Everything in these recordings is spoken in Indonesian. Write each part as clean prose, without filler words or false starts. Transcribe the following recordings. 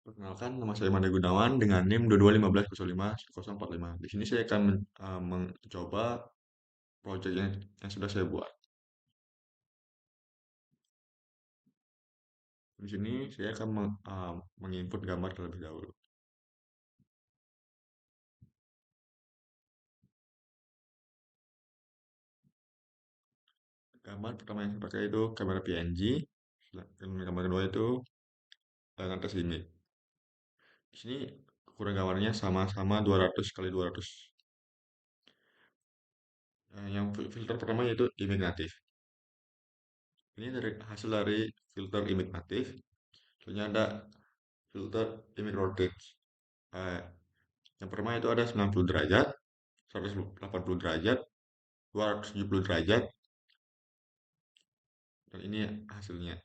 Perkenalkan, nama saya Manda Gunawan dengan NIM 2215051045. Di sini saya akan mencoba proyek yang sudah saya buat. Di sini saya akan menginput gambar terlebih dahulu. Gambar pertama yang saya pakai itu kamera PNG. Dan gambar kedua itu atas image. Di sini ukuran gambarnya sama-sama 200 kali 200. Yang filter pertama yaitu image native. Ini dari hasil dari filter image native. Selanjutnya ada filter image rotate. Eh, yang pertama itu ada 90 derajat, 180 derajat, 270 derajat, dan ini hasilnya.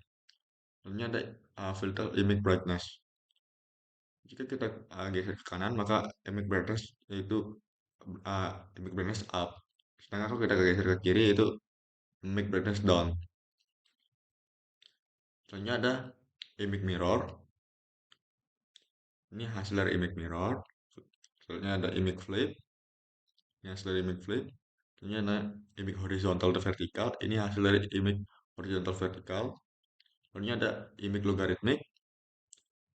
Selanjutnya ada filter image brightness. Jika kita geser ke kanan, maka image brightness yaitu image brightness up. Sedangkan kalau kita geser ke kiri, itu image brightness down. Selanjutnya ada image mirror. Ini hasil dari image mirror. Selanjutnya ada image flip. Ini hasil dari image flip. Selanjutnya ada image horizontal atau vertikal. Ini hasil dari image horizontal vertikal. Selanjutnya ada image logarithmic.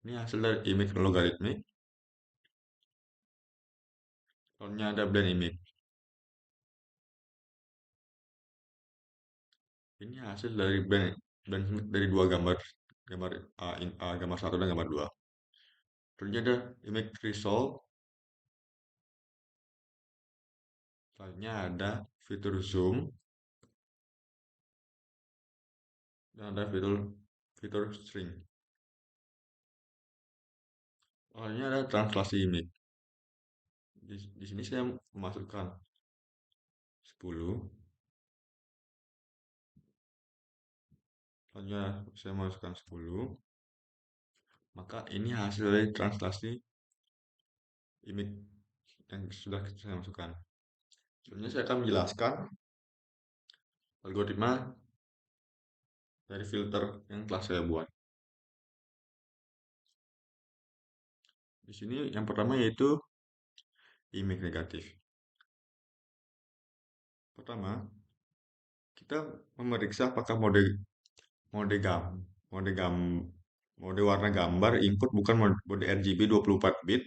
Ini hasil dari image logarithmic. Selanjutnya ada blend image. Ini hasil dari blend image dari dua gambar, gambar satu dan gambar dua. Selanjutnya ada image result. Selanjutnya ada fitur zoom dan ada fitur string. Selanjutnya ada translasi image. Di sini saya memasukkan 10. Selanjutnya saya masukkan 10. Maka ini hasil dari translasi image yang sudah saya masukkan. Selanjutnya saya akan menjelaskan algoritma dari filter yang telah saya buat. Di sini yang pertama yaitu image negatif. Pertama, kita memeriksa apakah mode gam, mode gam, mode warna gambar input bukan mode RGB 24 bit.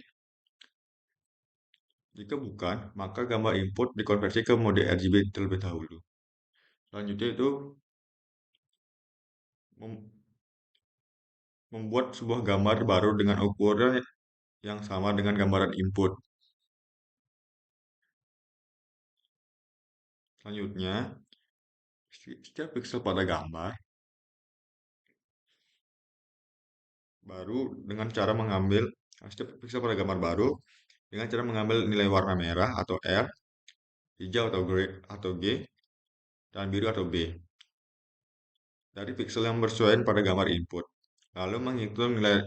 Jika bukan, maka gambar input dikonversi ke mode RGB terlebih dahulu. Selanjutnya itu membuat sebuah gambar baru dengan ukuran yang sama dengan gambaran input. Selanjutnya, setiap pixel pada gambar baru dengan cara mengambil setiap pixel pada gambar baru dengan cara mengambil nilai warna merah atau R, hijau atau G, dan biru atau B dari pixel yang bersesuaian pada gambar input. Lalu menghitung nilai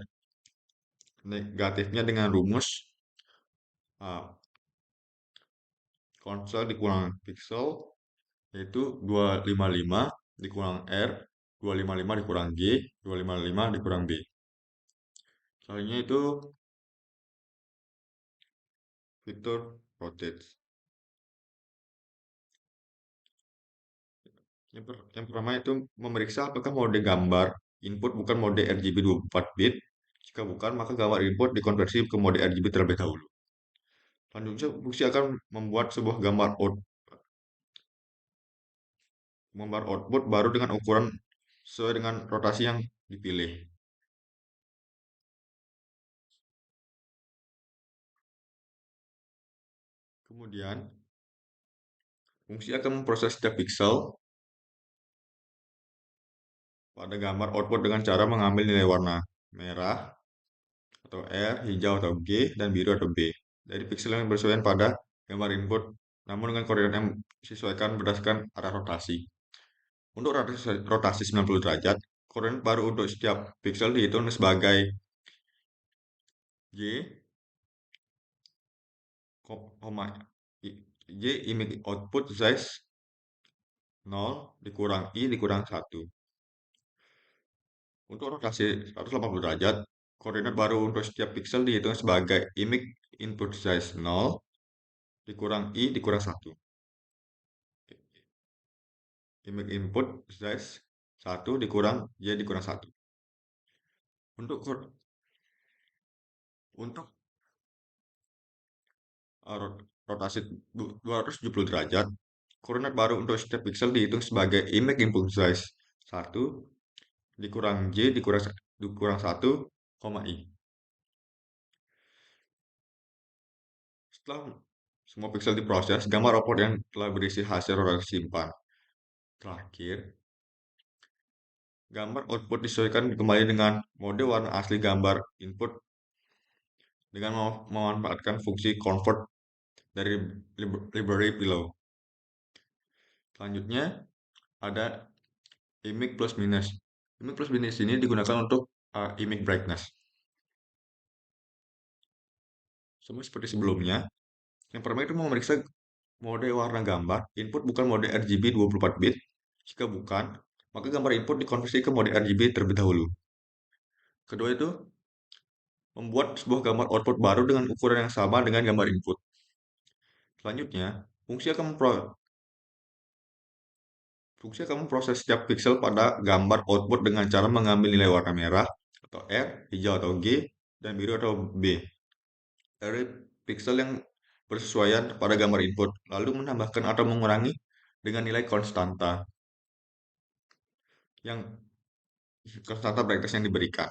negatifnya dengan rumus konsol dikurang pixel yaitu 255 dikurang R, 255 dikurang G, 255 dikurang B. Soalnya itu fitur rotate. Yang pertama itu memeriksa apakah mode gambar input bukan mode RGB 24 bit. Jika bukan, maka gambar input dikonversi ke mode RGB terlebih dahulu. Selanjutnya, fungsi akan membuat sebuah gambar output baru dengan ukuran sesuai dengan rotasi yang dipilih. Kemudian, fungsi akan memproses setiap pixel pada gambar output dengan cara mengambil nilai warna merah atau R, hijau atau G, dan biru atau B dari pixel yang bersesuaian pada gambar input, namun dengan koordinat yang disesuaikan berdasarkan arah rotasi. Untuk rotasi 90 derajat, koordinat baru untuk setiap pixel dihitung sebagai Y, Y image output size 0 dikurang I dikurang 1. Untuk rotasi 180 derajat, Koordinat baru untuk setiap pixel dihitung sebagai image input size 0 dikurang I dikurang 1. Image input size 1 dikurang Y dikurang 1. Untuk untuk rotasi 270 derajat, koordinat baru untuk setiap pixel dihitung sebagai image input size 1 dikurang Y dikurang 1, I. Setelah semua pixel diproses, gambar output yang telah berisi hasil rotasi simpan. Terakhir, gambar output disesuaikan kembali dengan mode warna asli gambar input dengan memanfaatkan fungsi convert dari library below. Selanjutnya, ada image plus minus. Image plus minus ini digunakan untuk image brightness. Sama seperti sebelumnya, yang pertama itu memeriksa mode warna gambar. Input bukan mode RGB 24 bit. Jika bukan, maka gambar input dikonversi ke mode RGB terlebih dahulu. Kedua itu, membuat sebuah gambar output baru dengan ukuran yang sama dengan gambar input. Selanjutnya, fungsi akan memproses setiap pixel pada gambar output dengan cara mengambil nilai warna merah atau R, hijau atau G, dan biru atau B dari pixel yang bersesuaian pada gambar input, lalu menambahkan atau mengurangi dengan nilai konstanta brightness yang diberikan.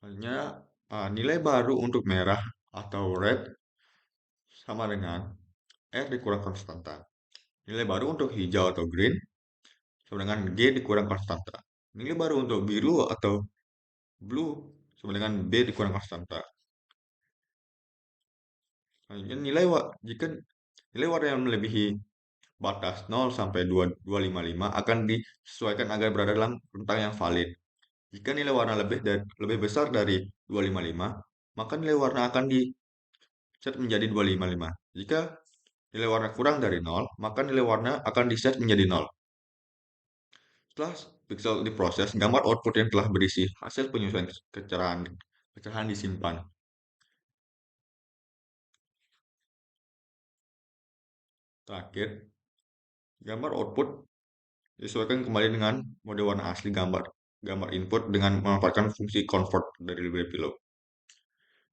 Hanya nilai baru untuk merah atau red sama dengan R dikurang konstanta. Nilai baru untuk hijau atau green sama dengan G dikurang konstanta. Nilai baru untuk biru atau blue sama dengan B dikurang konstanta. Jika nilai warna yang melebihi batas 0 sampai 255 akan disesuaikan agar berada dalam rentang yang valid. Jika nilai warna lebih besar dari 255, maka nilai warna akan di-set menjadi 255. Jika nilai warna kurang dari 0, maka nilai warna akan di-set menjadi 0. Setelah pixel diproses, gambar output yang telah berisi hasil penyesuaian kecerahan disimpan. Terakhir, gambar output disesuaikan kembali dengan mode warna asli gambar input dengan memanfaatkan fungsi convert dari library below.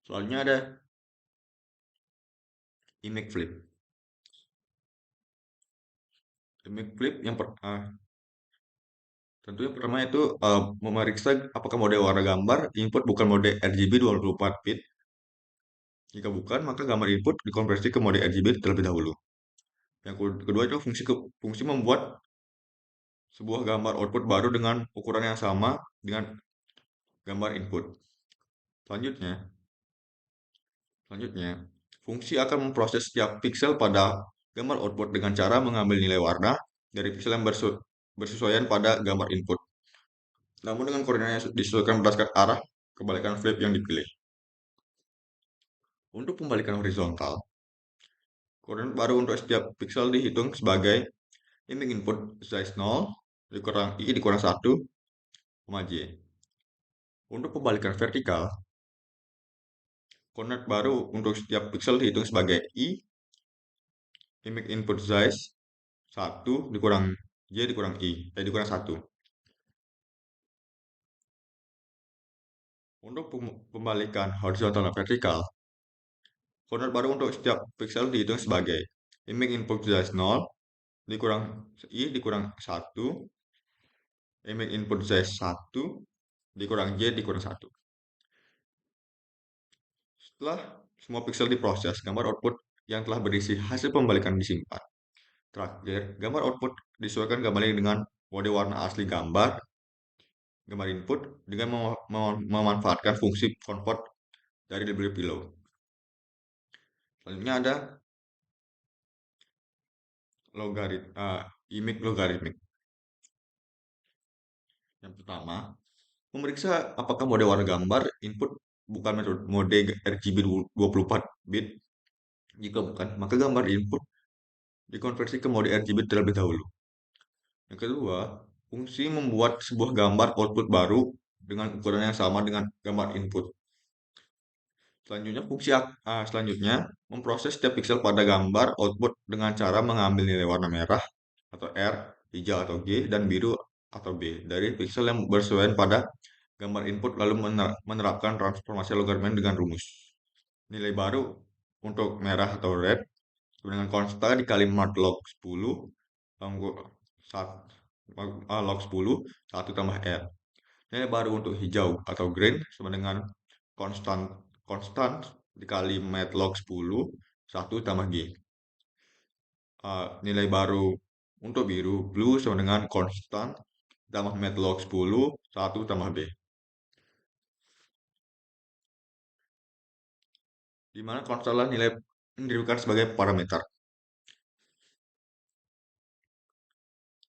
Selanjutnya ada image flip. Image flip tentunya pertama itu memeriksa apakah mode warna gambar input bukan mode RGB 24 bit. Jika bukan, maka gambar input dikonversi ke mode RGB terlebih dahulu. Yang kedua itu fungsi membuat sebuah gambar output baru dengan ukuran yang sama dengan gambar input. Selanjutnya, fungsi akan memproses setiap pixel pada gambar output dengan cara mengambil nilai warna dari pixel yang bersesuaian pada gambar input. Namun dengan koordinat yang disesuaikan berdasarkan arah kebalikan flip yang dipilih. Untuk pembalikan horizontal, koordinat baru untuk setiap pixel dihitung sebagai image input size 0 dikurang I dikurang 1, J. Untuk pembalikan vertikal, koordinat baru untuk setiap pixel dihitung sebagai I image input size 1 dikurang Y dikurang dikurang 1. Untuk pembalikan horizontal dan vertikal, koordinat baru untuk setiap pixel dihitung sebagai image input size 0 dikurang I dikurang 1, image input size 1 dikurang Y dikurang 1. Setelah semua pixel diproses, gambar output yang telah berisi hasil pembalikan disimpan. Terakhir, gambar output disesuaikan kembali dengan mode warna asli gambar input dengan memanfaatkan fungsi convert dari library below. Selanjutnya ada image logarithmic. Yang pertama, memeriksa apakah mode warna gambar input bukan mode RGB 24 bit. Jika bukan, maka gambar input dikonversi ke mode RGB terlebih dahulu. Yang kedua, Fungsi membuat sebuah gambar output baru dengan ukuran yang sama dengan gambar input. Selanjutnya, memproses setiap pixel pada gambar output dengan cara mengambil nilai warna merah atau R, hijau atau G, dan biru atau B dari pixel yang bersesuaian pada gambar input lalu menerapkan transformasi logaritma dengan rumus. Nilai baru untuk merah atau red dengan konstan dikali mod log 10 log 10 1 tambah R. Nilai baru untuk hijau atau green sama dengan konstan konstan dikali matlog 10 1 tambah G. Nilai baru untuk biru blue sama dengan konstan tambah matlog 10 1 tambah B. Di mana konstanlah nilai yang diberikan sebagai parameter.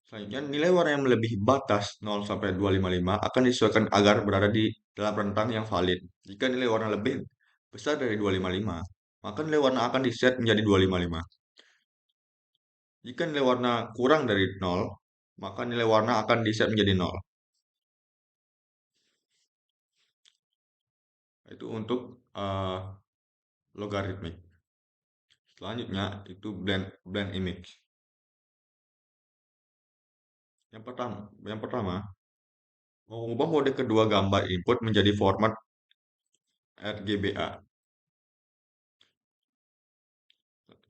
Selanjutnya, nilai warna yang melebihi batas 0 sampai 255 akan disesuaikan agar berada di dalam rentang yang valid. Jika nilai warna lebih besar dari 255, maka nilai warna akan diset menjadi 255. Jika nilai warna kurang dari 0, maka nilai warna akan diset menjadi 0. Itu untuk logaritmik. Selanjutnya itu blend image. Yang pertama, mengubah mode kedua gambar input menjadi format RGBA.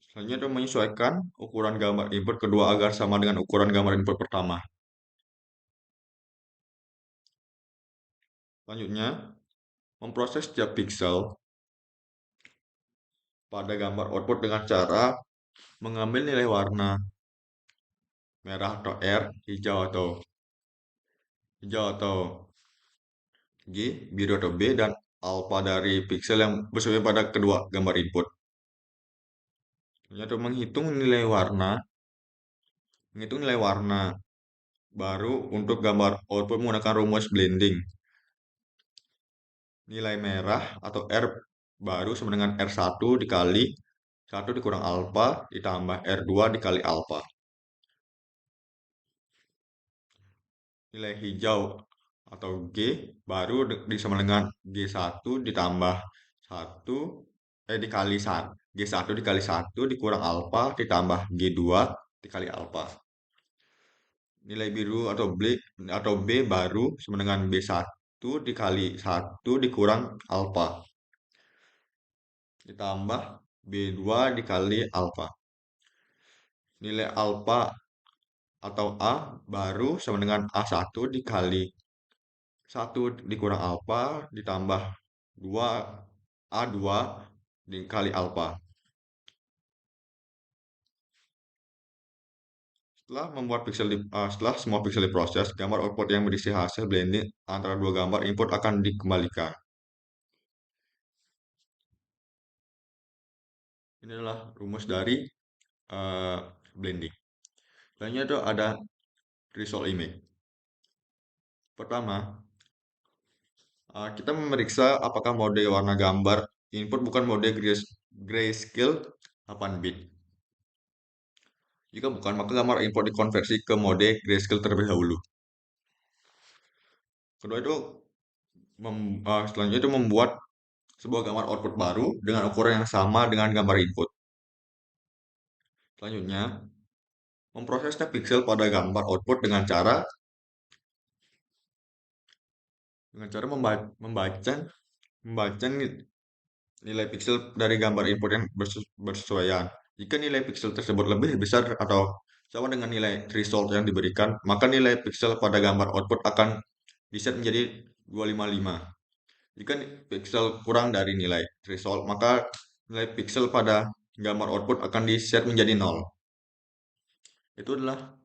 Selanjutnya itu menyesuaikan ukuran gambar input kedua agar sama dengan ukuran gambar input pertama. Selanjutnya, memproses setiap pixel pada gambar output dengan cara mengambil nilai warna merah atau R, hijau atau G, biru atau B, dan alpha dari pixel yang bersebut pada kedua gambar input. Selanjutnya menghitung nilai warna baru untuk gambar output menggunakan rumus blending. Nilai merah atau R baru sama dengan R1 dikali 1 dikurang alpha ditambah R2 dikali alpha. Nilai hijau atau G baru sama dengan G1 ditambah 1 dikali 1. G1 dikali 1 dikurang alpha ditambah G2 dikali alpha. Nilai biru atau B baru sama dengan B1 dikali 1 dikurang alpha ditambah B2 dikali alpha. Nilai alpha atau A baru sama dengan A1 dikali 1 dikurang alpha ditambah 2 A2 dikali alpha. Setelah semua pixel diproses, gambar output yang berisi hasil blending antara dua gambar input akan dikembalikan. Ini adalah rumus dari blending. Selanjutnya itu ada result image. Pertama, kita memeriksa apakah mode warna gambar input bukan mode grayscale 8 bit. Jika bukan, maka gambar input dikonversi ke mode grayscale terlebih dahulu. Selanjutnya itu membuat sebuah gambar output baru dengan ukuran yang sama dengan gambar input. Selanjutnya, memproses setiap pixel pada gambar output dengan cara membaca nilai pixel dari gambar input yang bersesuaian. Jika nilai pixel tersebut lebih besar atau sama dengan nilai threshold yang diberikan, maka nilai pixel pada gambar output akan diset menjadi 255. Jika pixel kurang dari nilai threshold, maka nilai pixel pada gambar output akan diset menjadi 0. Itu adalah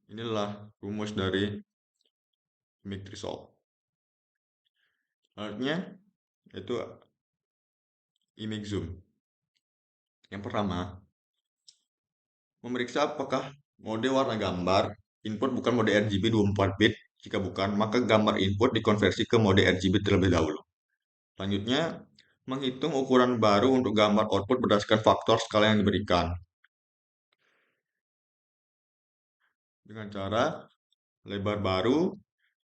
inilah rumus dari image threshold. Selanjutnya itu image zoom. Yang pertama, memeriksa apakah mode warna gambar input bukan mode RGB 24 bit. Jika bukan, maka gambar input dikonversi ke mode RGB terlebih dahulu. Selanjutnya, menghitung ukuran baru untuk gambar output berdasarkan faktor skala yang diberikan. dengan cara lebar baru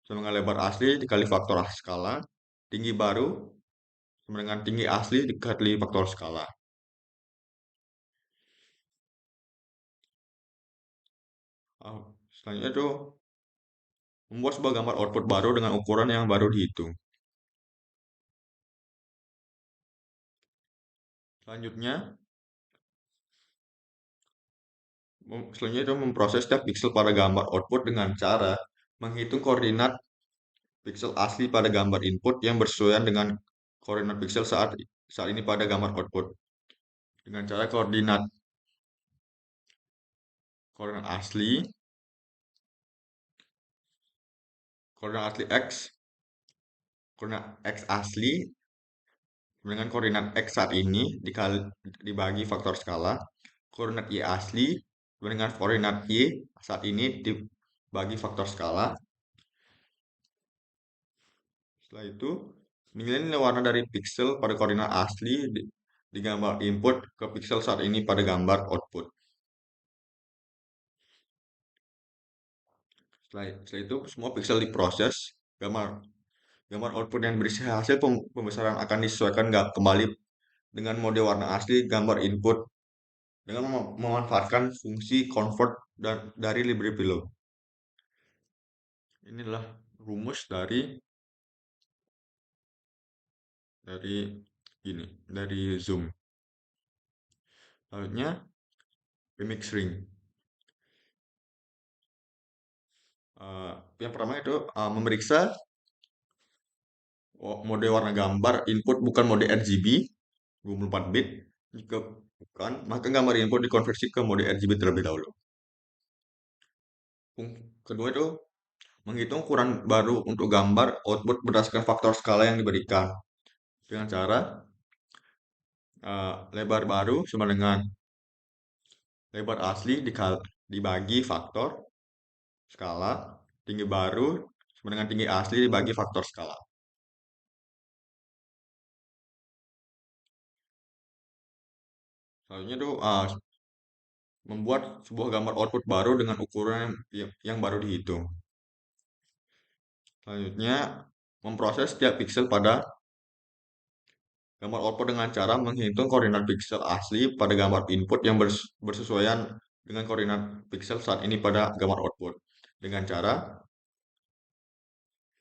sama dengan lebar asli dikali faktor skala, tinggi baru sama dengan tinggi asli dikali faktor skala. Selanjutnya itu membuat sebuah gambar output baru dengan ukuran yang baru dihitung. Selanjutnya itu memproses setiap pixel pada gambar output dengan cara menghitung koordinat pixel asli pada gambar input yang bersesuaian dengan koordinat pixel saat ini pada gambar output. Dengan cara koordinat asli x, koordinat x asli dengan koordinat x saat ini dibagi faktor skala, koordinat y asli dengan koordinat y saat ini dibagi faktor skala. Setelah itu, nilai warna dari pixel pada koordinat asli di gambar input ke pixel saat ini pada gambar output. Setelah itu, semua pixel diproses, gambar output yang berisi hasil pembesaran akan disesuaikan kembali dengan mode warna asli gambar input dengan memanfaatkan fungsi convert dari library below. Inilah rumus dari zoom. Selanjutnya image shrink. Yang pertama itu memeriksa mode warna gambar input bukan mode RGB 24 bit. Jika bukan, maka gambar input dikonversi ke mode RGB terlebih dahulu. Kedua itu menghitung ukuran baru untuk gambar output berdasarkan faktor skala yang diberikan dengan cara lebar baru sama dengan lebar asli dibagi faktor skala, tinggi baru sama dengan tinggi asli dibagi faktor skala. Selanjutnya itu membuat sebuah gambar output baru dengan ukuran yang baru dihitung. Selanjutnya memproses setiap pixel pada gambar output dengan cara menghitung koordinat pixel asli pada gambar input yang bersesuaian dengan koordinat pixel saat ini pada gambar output. Dengan cara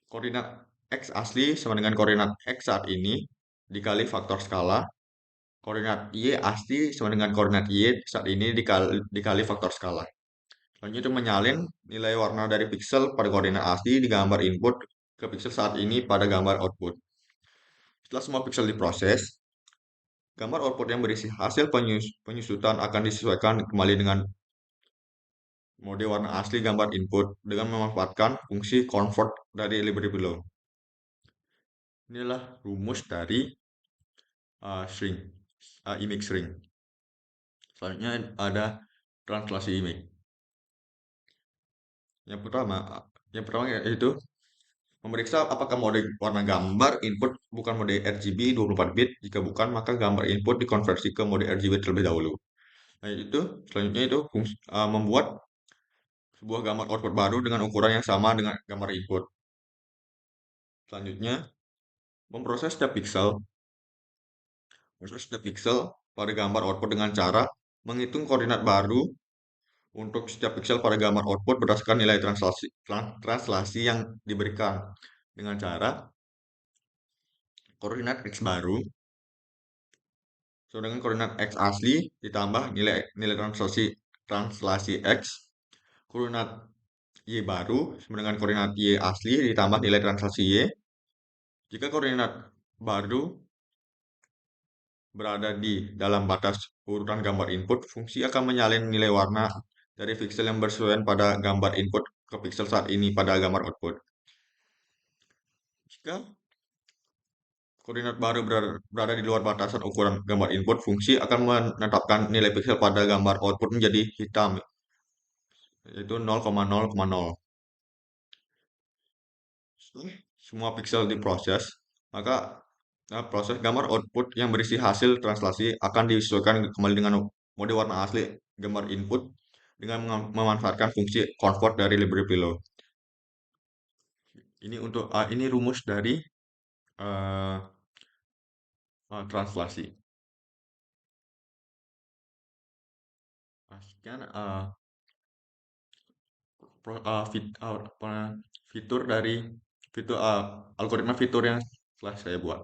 koordinat x asli sama dengan koordinat x saat ini dikali faktor skala, koordinat y asli sama dengan koordinat y saat ini dikali faktor skala. Selanjutnya itu menyalin nilai warna dari pixel pada koordinat asli di gambar input ke pixel saat ini pada gambar output. Setelah semua pixel diproses, gambar output yang berisi hasil penyusutan akan disesuaikan kembali dengan mode warna asli gambar input dengan memanfaatkan fungsi convert dari library below. Inilah rumus dari image shrink. Selanjutnya ada translasi image. Yang pertama yaitu memeriksa apakah mode warna gambar input bukan mode RGB 24 bit. Jika bukan, maka gambar input dikonversi ke mode RGB terlebih dahulu. Selanjutnya itu membuat sebuah gambar output baru dengan ukuran yang sama dengan gambar input. Selanjutnya, memproses setiap pixel pada gambar output dengan cara menghitung koordinat baru untuk setiap pixel pada gambar output berdasarkan nilai translasi yang diberikan dengan cara koordinat x baru dengan koordinat x asli ditambah nilai translasi x, koordinat y baru sama dengan koordinat y asli ditambah nilai translasi y. Jika koordinat baru berada di dalam batas urutan gambar input, fungsi akan menyalin nilai warna dari pixel yang bersesuaian pada gambar input ke pixel saat ini pada gambar output. Jika koordinat baru berada di luar batasan ukuran gambar input, fungsi akan menetapkan nilai pixel pada gambar output menjadi hitam, yaitu 0,0,0. Semua pixel diproses, maka proses gambar output yang berisi hasil translasi akan disesuaikan kembali dengan mode warna asli gambar input dengan memanfaatkan fungsi convert dari Library Pillow. Ini rumus dari eh, translasi. Nah, sekian fitur dari algoritma fitur yang telah saya buat.